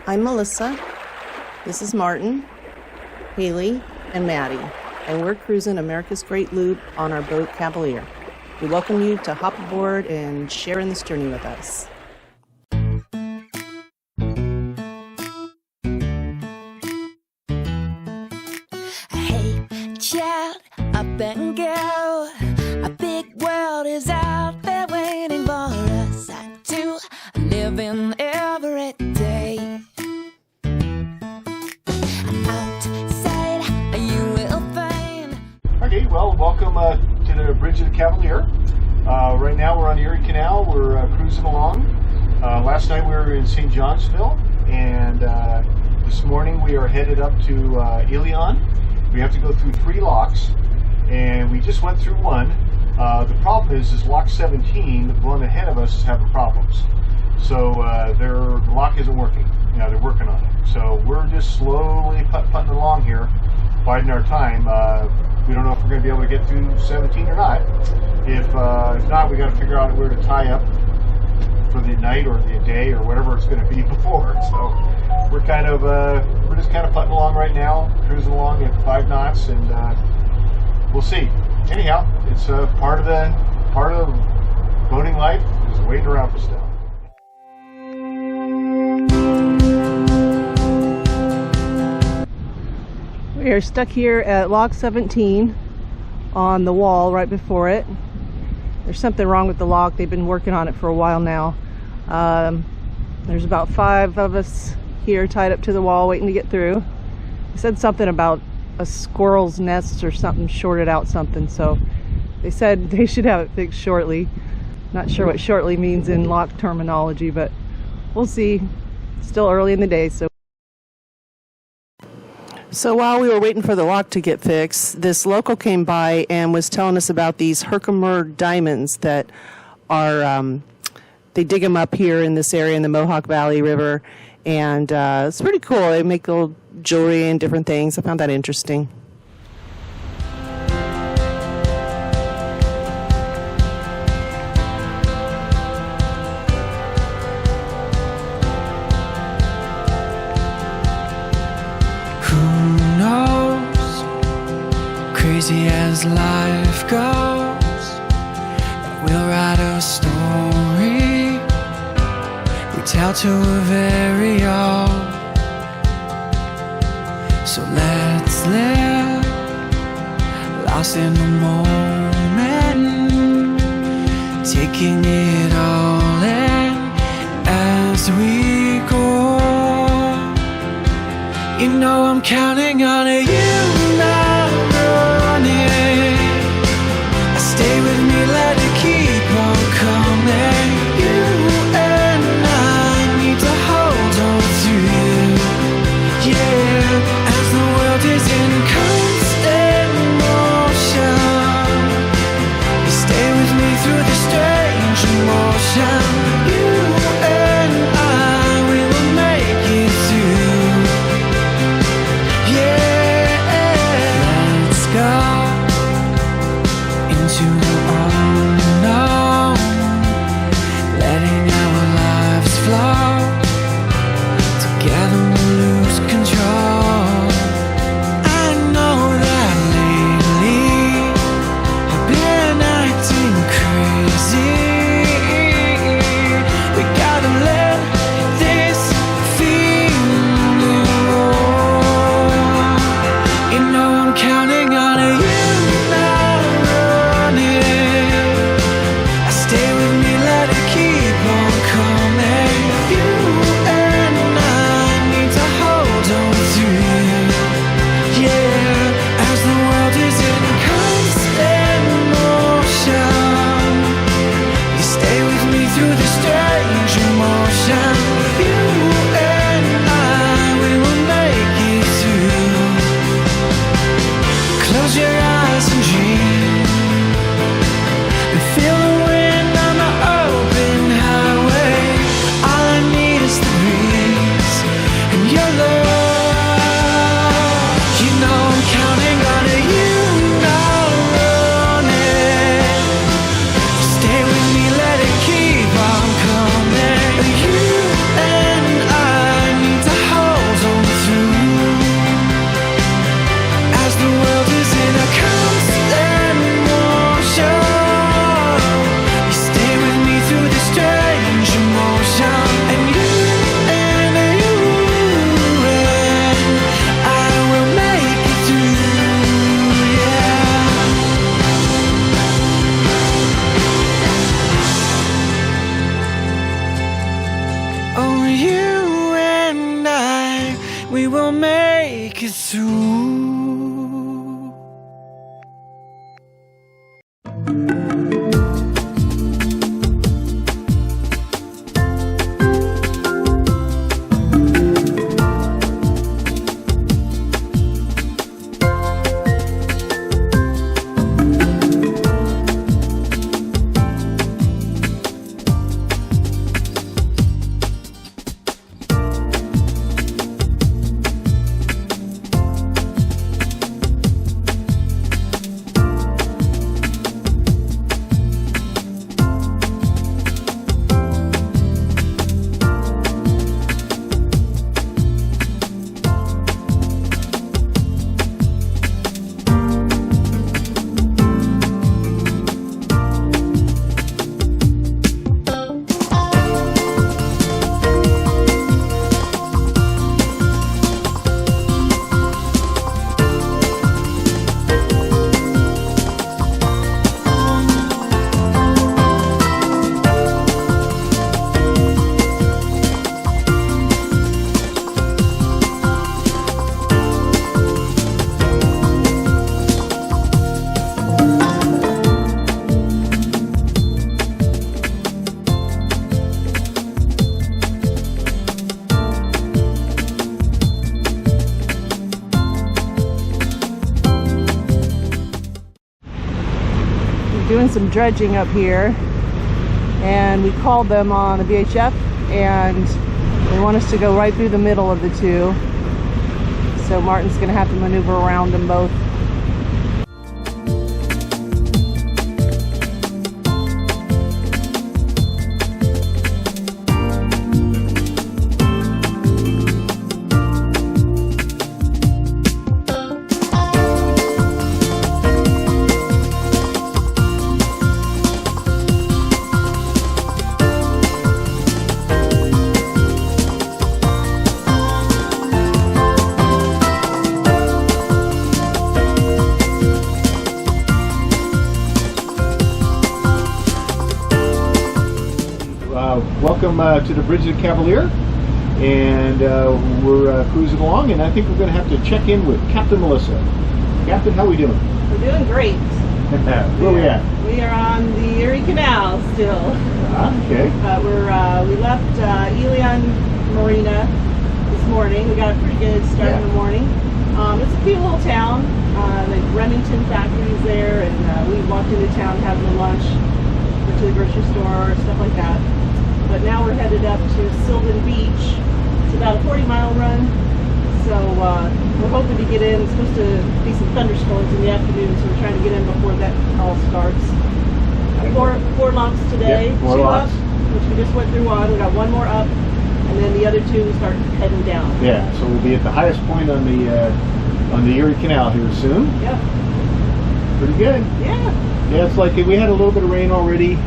I'm Melissa. This is Martin, Haley, and Maddie, and we're cruising America's Great Loop on our boat Cavalier. We welcome you to hop aboard and share in this journey with us. Hey, child, up and go. A big world is out there waiting for us. I do live in every day. Outside, you will find. Okay, well, welcome to the Bridge of the Cavalier. Right now we're on the Erie Canal. We're cruising along. Last night we were in St. Johnsville, and this morning we are headed up to Ilion. We have to go through 3 locks, and we just went through one. The problem is lock 17, the one ahead of us, is having problems. So the lock isn't working. You know, they're working on it. So we're just slowly putting along here, biding our time. We don't know if we're going to be able to get through 17 or not. If not, we got to figure out where to tie up for the night or the day or whatever it's going to be before. So we're just kind of putting along right now, cruising along at 5 knots, and we'll see. Anyhow, it's part of the boating life is waiting around for stuff. We are stuck here at lock 17 on the wall right before it. There's something wrong with the lock. They've been working on it for a while now. There's about 5 of us here tied up to the wall waiting to get through. They said something about a squirrel's nest or something, shorted out something, so they said they should have it fixed shortly. Not sure what shortly means in lock terminology, but we'll see. It's still early in the day, So while we were waiting for the lock to get fixed, this local came by and was telling us about these Herkimer diamonds that are, they dig them up here in this area in the Mohawk Valley River, and it's pretty cool. They make little jewelry and different things. I found that interesting. Crazy as life goes, we'll write a story we tell to a very own. So let's live, lost in the moment, taking it all in as we go. You know I'm counting on you now. Stay with me, let it keep on coming. You and I need to hold on to you. Yeah, as the world is in constant motion, you stay with me through the strange emotion. You and I, we will make it through. Yeah. make it through. Doing some dredging up here, and we called them on the VHF, and they want us to go right through the middle of the two, so Martin's gonna have to maneuver around them both. Welcome to the Bridge of the Cavalier, and we're cruising along, and I think we're going to have to check in with Captain Melissa. Captain, how are we doing? We're doing great. Where are we at? We are on the Erie Canal still. Okay. We left Ilion Marina this morning. We got a pretty good start in the morning. It's a cute little town. The Remington factory's there, and we walked into town having a lunch, went to the grocery store, stuff like that. But now we're headed up to Sylvan Beach. It's about a 40-mile run, so we're hoping to get in. It's supposed to be some thunderstorms in the afternoon, so we're trying to get in before that all starts. Four locks today, yep, 4 2 locks. up, which we just went through one. We got one more up, and then the other 2 start heading down. Yeah, so we'll be at the highest point on the Erie Canal here soon. Yep. Pretty good. Yeah. Yeah, it's like we had a little bit of rain already.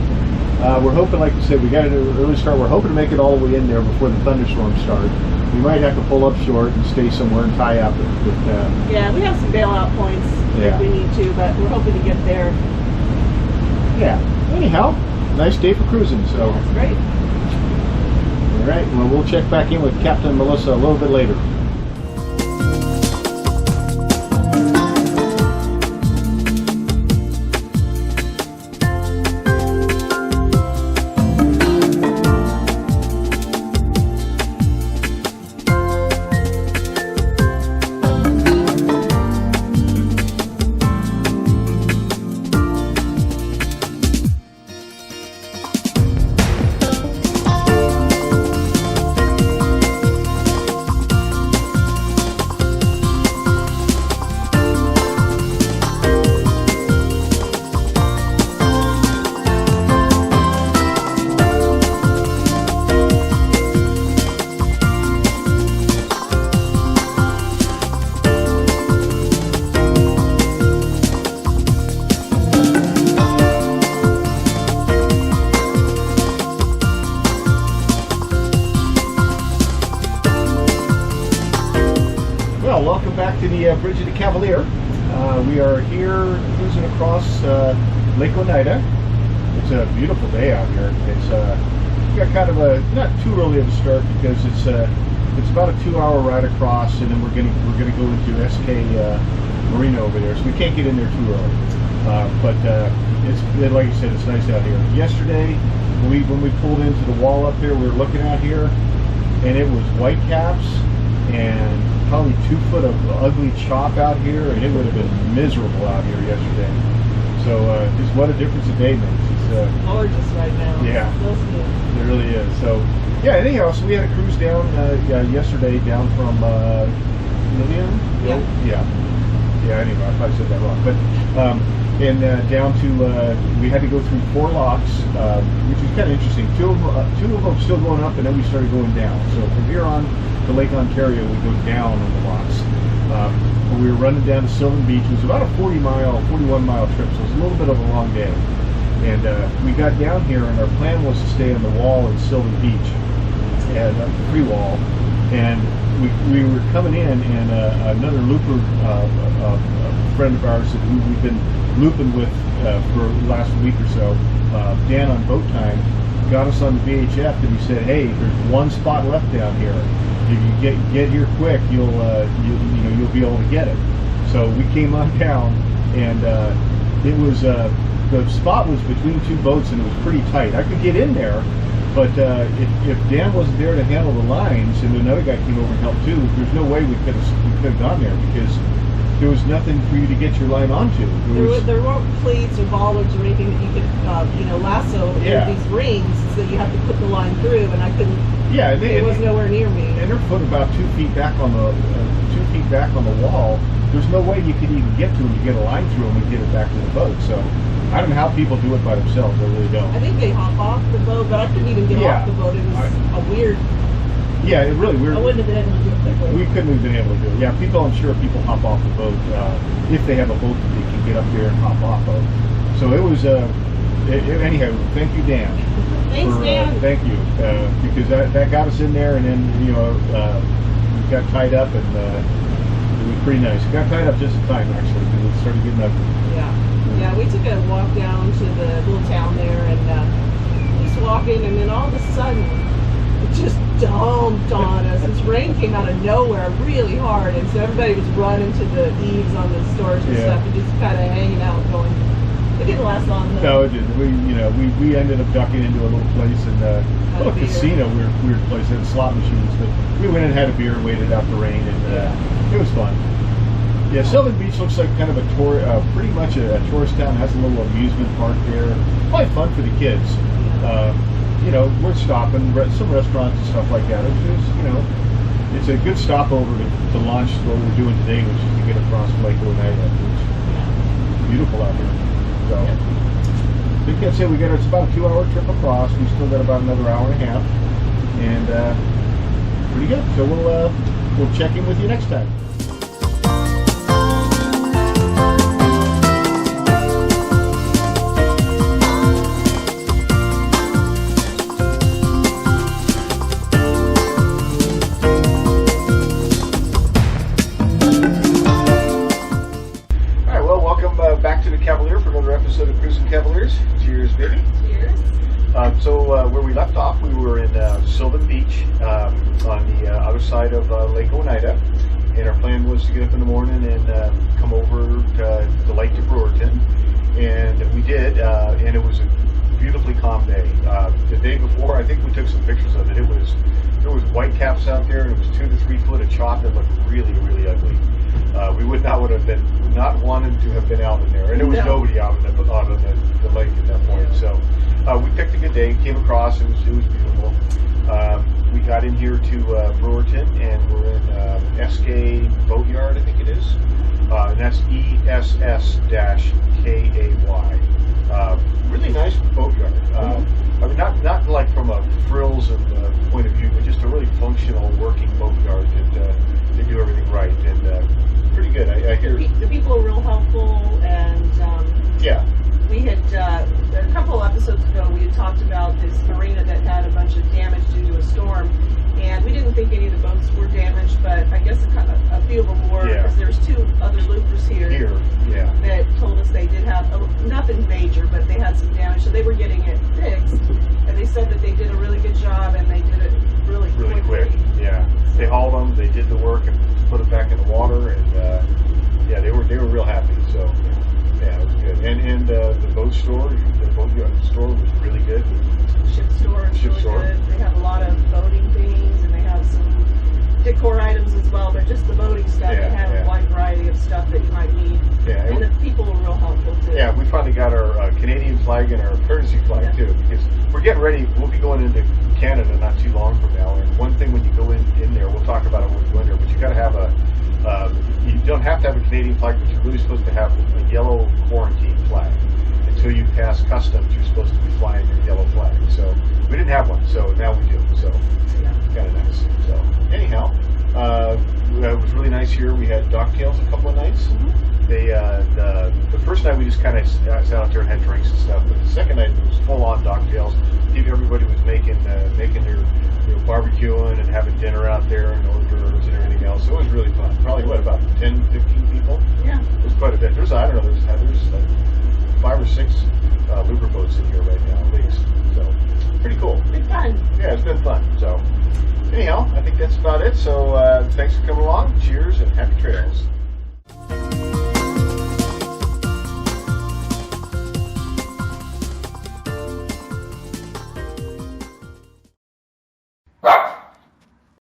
We're hoping, like you said, we got an early start. We're hoping to make it all the way in there before the thunderstorms start. We might have to pull up short and stay somewhere and tie up. Yeah, we have some bailout points if we need to, but we're hoping to get there. Yeah. Anyhow, nice day for cruising. So that's great. All right. Well, we'll check back in with Captain Melissa a little bit later. Welcome back to the Bridge of the Cavalier. We are here cruising across Lake Onieda. It's a beautiful day out here. It's got kind of a not too early of a start because it's it's about a 2-hour ride across, and then we're gonna go into SK Marina over there. So we can't get in there too early. But it's like you said, it's nice out here. Yesterday, when we pulled into the wall up there, we were looking out here, and it was whitecaps and probably 2 foot of ugly chop out here, and it would have been miserable out here yesterday. So just what a difference a day makes. It's gorgeous right now. Yeah, it really is. So yeah. Anyhow, so we had a cruise down yesterday down from Ilion. Yeah. Anyway, I probably said that wrong, but and down to we had to go through 4 locks, which is kind of interesting. Two of them still going up, and then we started going down. So from here on to Lake Ontario, we go down on the locks. We were running down to Sylvan Beach. It was about a 41-mile trip, so it was a little bit of a long day. And we got down here, and our plan was to stay on the wall in Sylvan Beach, and the pre-wall. And we were coming in, and another looper, a friend of ours who we've been looping with for the last week or so, Dan on Boat Time, got us on the VHF, and he said, "Hey, there's 1 spot left down here. If you get here quick, you'll be able to get it." So we came on down, and it was the spot was between 2 boats, and it was pretty tight. I could get in there, but if Dan wasn't there to handle the lines, and another guy came over and helped too, there's no way we could have gone there, because there was nothing for you to get your line onto. There weren't cleats or bollards or anything that you could lasso in these rings, so you have to put the line through, and I couldn't. Yeah, it was nowhere near me. And they're put about 2 feet back on the wall. There's no way you could even get to them to get a line through them and get it back to the boat. So I don't know how people do it by themselves. I really don't. I think they hop off the boat, but I couldn't even get off the boat. It was a weird. Yeah, it really weird. I wouldn't have been able to do it quickly. We couldn't have been able to do it. Yeah, I'm sure people hop off the boat if they have a boat that they can get up there and hop off of. So it was. Anyhow, thank you, Dan. Thanks, Dan. Thank you, because that got us in there, and then we got tied up, and it was pretty nice. Got tied up just in time, actually, because it started getting ugly. Yeah. We took a walk down to the little town there, and just walking, and then all of a sudden, it just dumped on us. This rain came out of nowhere really hard, and so everybody was running to the eaves on the stores and stuff, and just kind of hanging out, going. It didn't last long though. No, it didn't. We ended up ducking into a little place, and a little casino, weird place, that had slot machines, but we went and had a beer and waited out the rain, and it was fun. Yeah, Sylvan Beach looks like kind of a tour, pretty much a tourist town. It has a little amusement park there. Probably fun for the kids. We're stopping, some restaurants and stuff like that. It's a good stopover to launch what we're doing today, which is to get across Lake Onieda. It's beautiful out here. So, I think that's it. It's about a 2-hour trip across. We still got about another hour and a half, and pretty good. So we'll check in with you next time. Cavalier for another episode of Cruising Cavaliers. Cheers, baby. Cheers. So where we left off, we were in Sylvan Beach on the other side of Lake Onieda, and our plan was to get up in the morning and come over to the lake to Brewerton, and we did, and it was a beautifully calm day. The day before, I think we took some pictures of it. There was white caps out there, and it was 2 to 3 foot of chop that looked really, really ugly. We would not have been wanted to have been out in there, and there was nobody out on the lake at that point. So we picked a good day, came across. It was beautiful. We got in here to Brewerton, and we're in SK Boatyard, I think it is, and that's ESS-KAY. Really nice boatyard. I mean, not like from a frills and point of view, but just a really functional working boatyard that they do everything right, and pretty good. I hear the people are real helpful, and we had a couple of episodes ago we had talked about this marina that had a bunch of damage due to a storm, and we didn't think any of the boats were damaged, but I guess a few of them were, because there's 2 other loopers here that told us they did have nothing major, but they had some damage, so they were getting it fixed, and they said that they did a really good job, and they did it really quick. Yeah, they called them, they did the work and put it back in the water, and yeah, they were real happy. So yeah, it was good. And the boat store, the boat store was really good. Ship store is really good. They have a lot of boating things, and they have some decor items as well, but just the boating stuff, they have a wide variety of stuff that you might need. Yeah, and the people were real helpful too. Yeah, we finally got our Canadian flag and our courtesy flag too, because we're getting ready. We'll be going into Canada not too long from now, and one thing when you go in there, we'll talk about it when we go in there, but you got to have you don't have to have a Canadian flag, but you're really supposed to have a yellow quarantine flag. Until you pass customs, you're supposed to be flying your yellow flag. So we didn't have one, so now we do. So kind of nice. So anyhow, it was really nice here. We had docktails a couple of nights. They the first night we just kind of sat out there and had drinks and stuff, but the second night it was full on docktails. Everybody was making their barbecuing and having dinner out there and hors d'oeuvres and everything else. So it was really fun. Probably about 10, 15 people. Yeah, it was quite a bit. There's like 5 or 6 looper boats in here right now at least. So pretty cool. Been fun. Yeah, it's been fun. So anyhow, I think that's about it. So thanks for coming along. Cheers and happy trails.